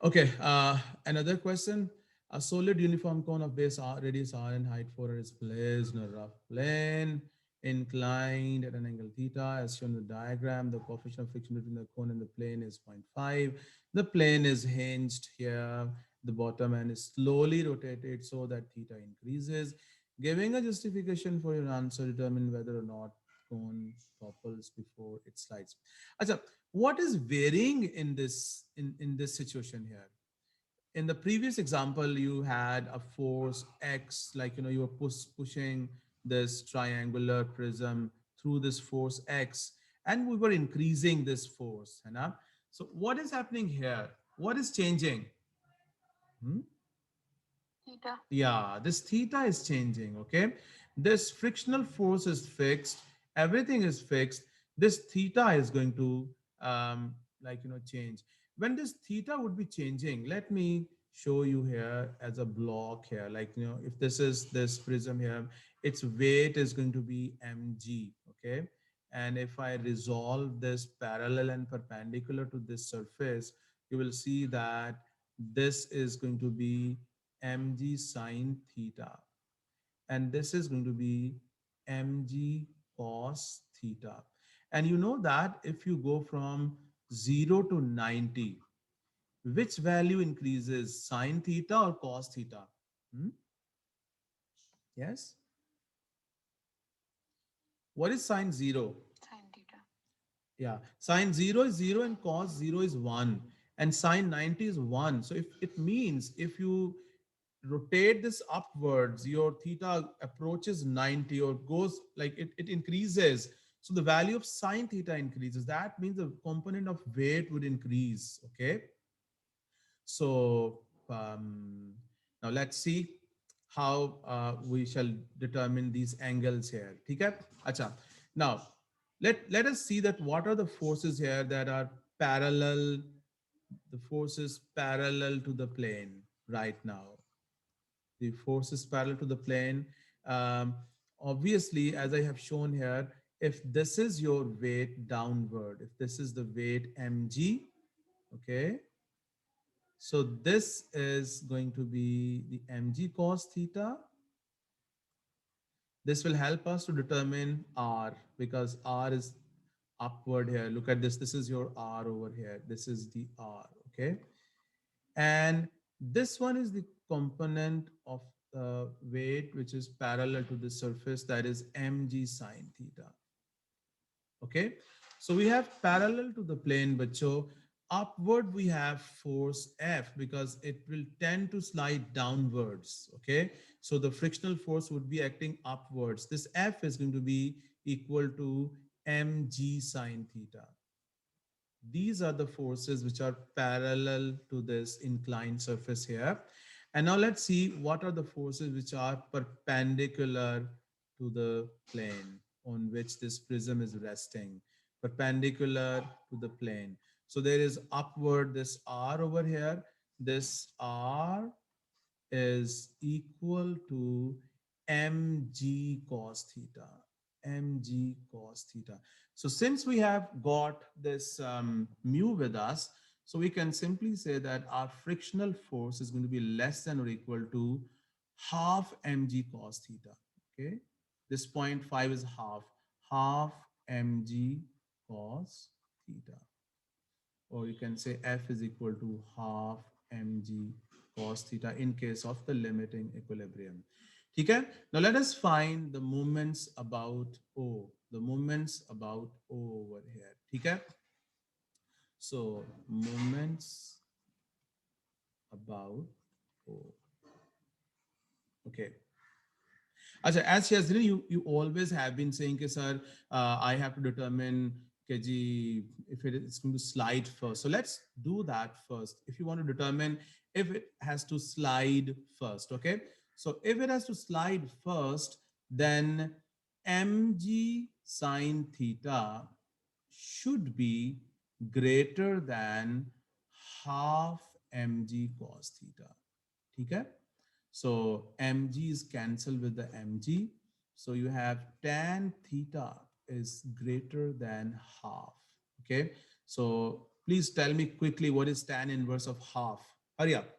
Okay, another question. A solid uniform cone of base R, radius r and height 4 is placed in a rough plane, inclined at an angle theta, as shown in the diagram. The coefficient of friction between the cone and the plane is 0.5. The plane is hinged here, the bottom end is slowly rotated so that theta increases. Giving a justification for your answer, determine whether or not cone topples before it slides. Acha, what is varying in this situation here? In the previous example, you had a force x, like you were pushing this triangular prism through this force x, and we were increasing this force, है ना? So what is happening here? What is changing? Hmm? Theta. Yeah, this theta is changing. Okay, this frictional force is fixed, everything is fixed. This theta is going to change. When this theta would be changing, let me show you here as a block here. Like, if this is this prism here, its weight is going to be mg. Okay, and if I resolve this parallel and perpendicular to this surface, you will see that this is going to be mg sine theta, and this is going to be mg cos theta. And you know that if you go from 0 to 90, which value increases, sine theta or cos theta? Hmm? Yes. What is sine 0? Sin theta. Yeah, sine 0 is 0 and cos 0 is 1, and sine 90 is 1. So if it means if you rotate this upwards, your theta approaches 90 or goes like it increases. So the value of sine theta increases. That means the component of weight would increase. Okay. So now let's see how we shall determine these angles here. Okay. Acha. Now let us see that what are the forces here that are parallel, the forces parallel to the plane right now. The force is parallel to the plane. Um, Obviously, as I have shown here, if this is your weight downward, if this is the weight mg, okay, so this is going to be the mg cos theta. This will help us to determine r, because r is upward here. Look at this. This is your r over here. This is the r, okay? And this one is the component of weight which is parallel to the surface, that is mg sine theta. Okay, so we have parallel to the plane, but so upward we have force F because it will tend to slide downwards. Okay, so the frictional force would be acting upwards. This F is going to be equal to mg sine theta. These are the forces which are parallel to this inclined surface here. And now let's see what are the forces which are perpendicular to the plane on which this prism is resting. Perpendicular to the plane. So there is upward this R over here. This R is equal to mg cos theta. Mg cos theta. So since we have got this mu with us, so we can simply say that our frictional force is going to be less than or equal to half mg cos theta. Okay, this 0.5 is half mg cos theta, or you can say F is equal to half mg cos theta in case of the limiting equilibrium. Okay, now let us find the moments about O, the moments about O over here. Okay, so moments about O. Okay, as Shazrin, you always have been saying, कि, sir, I have to determine kg if it is going to slide first. So let's do that first. If you want to determine if it has to slide first, okay? So if it has to slide first, then mg sine theta should be greater than half mg cos theta. Okay? So mg is cancelled with the mg. So you have tan theta is greater than half. Okay. So Please tell me quickly what is tan inverse of half. Hurry up.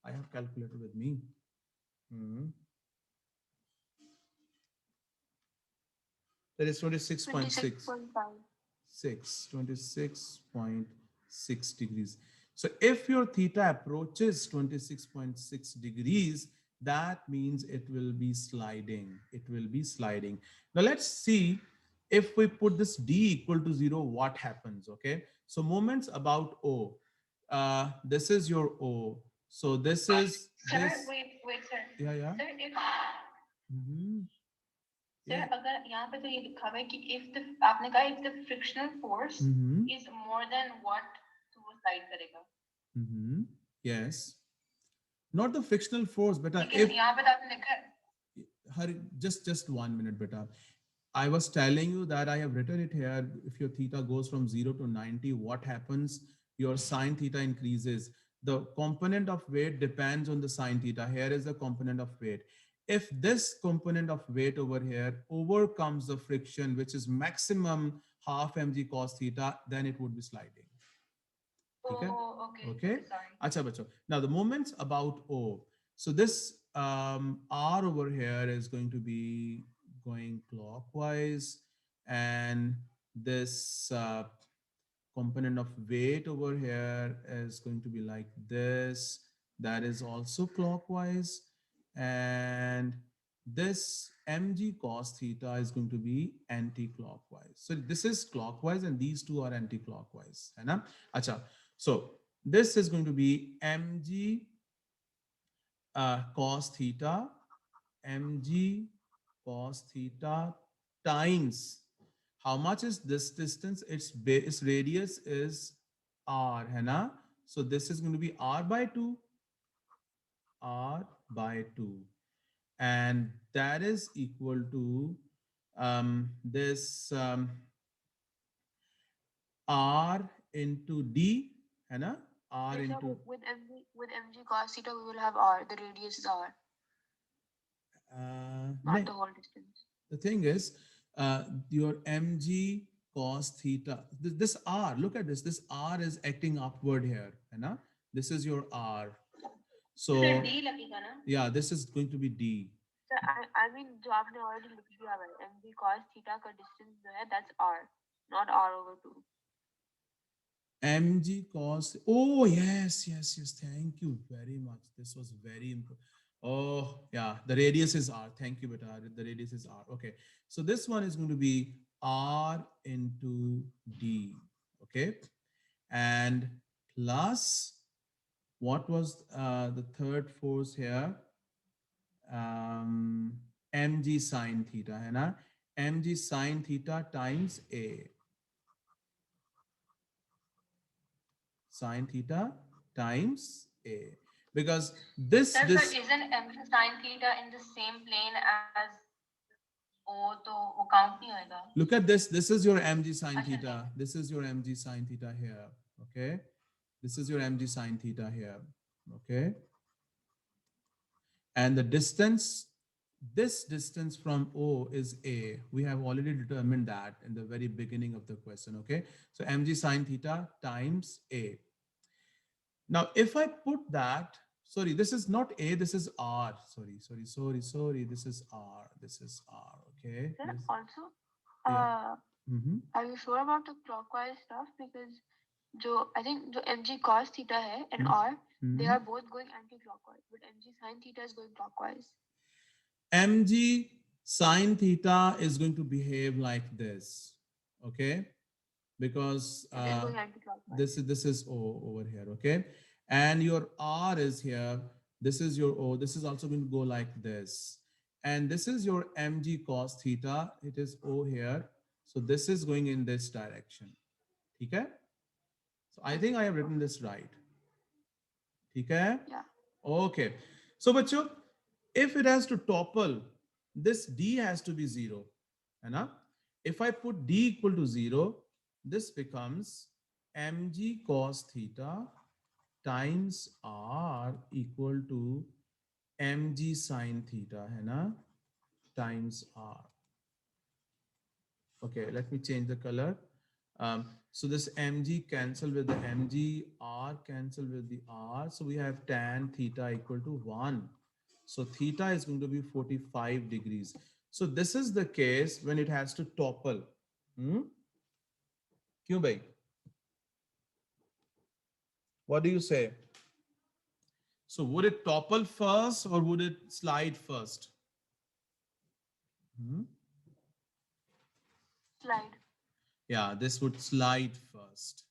I have calculator with me. Hmm. That is 26.6. 26.5. 26.6 degrees. So if your theta approaches 26.6 degrees, that means it will be sliding. It will be sliding. Now let's see if we put this d equal to 0, what happens, okay? So moments about O. This is your O. So this is Sir, this. wait, sir. Yeah, yeah. Sir, if Mhm. Sir Yeah. अगर यहाँ पे तो ये लिखा हुआ है कि if the आपने कहा if the frictional force Mhm. is more than what तो वो slide करेगा Mhm. Yes. Not the frictional force, beta. लेकिन If यहाँ पे तो आपने लिखा है her just 1 minute, beta. I was telling you that I have written it here. If your theta goes from 0 to 90, what happens? Your sine theta increases. The component of weight depends on the sine theta. Here is the component of weight. If this component of weight over here overcomes the friction, which is maximum half mg cos theta, then it would be sliding. Okay. oh okay Okay. sorry Acha bacho. Now the moments about O. So this R over here is going to be going clockwise, and this component of weight over here is going to be like this. That is also clockwise, and this mg cos theta is going to be anti-clockwise. So this is clockwise and these two are anti-clockwise, है ना? अच्छा, so this is going to be mg cos theta, mg cos theta times how much is this distance? Its radius is r, है ना? So this is going to be r by 2, r by 2, and that is equal to this r into d, है ना? R yes sir into with mg cos theta we will have r the radius is r not नहीं, the whole distance the thing is, your mg cos theta, this r, look at this r is acting upward here, है ना? This is your r. So sir d लगेगा ना yeah, this is going to be d. sir I mean जो आपने already लिख दिया है mg cos theta का distance जो है that's r not r over 2 Mg cos, oh yes, thank you very much, this was very important. Oh yeah, the radius is r, thank you beta, the radius is r. Okay, so this one is going to be r into d. Okay, and plus what was the third force here? Mg sine theta, है ना? Mg sine theta times a, sine theta times a, because sir but this isn't mg sin theta in the same plane as o तो वो count नहीं होएगा look at this is your mg sine अच्छा theta, नहीं this is your mg sine theta here. Okay, this is your mg sine theta here. Okay, and the distance, this distance from O is A. We have already determined that in the very beginning of the question. Okay, so mg sine theta times A. Now if I put that, sorry, this is not A, this is R. Sorry, this is R, this is R. Okay, sir this, also yeah. Mm-hmm. are you sure about the clockwise stuff because जो I think जो mg cos theta है and r they Mm-hmm. are both going anti-clockwise but mg sin theta is going clockwise Mg sine theta is going to behave like this. Okay, because it is going anti-clockwise this is O over here. Okay, and your R is here. This is your O. This is also going to go like this, and this is your mg cos theta. It is O here. So this is going in this direction. Okay. So I think I have written okay this right. Okay. yeah Okay. So, बच्चों, if it has to topple, this d has to be 0. है ना? If I put d equal to 0, this becomes mg cos theta times r equal to mg sin theta, है ना? Times r. Okay, let me change the color. So this mg cancel with the mg, r cancel with the r. So we have tan theta equal to 1. So theta is going to be 45 degrees. So this is the case when it has to topple. Hmm? क्यों भाई? What do you say? So would it topple first or would it slide first? Hmm? Slide. Yeah, this would slide first.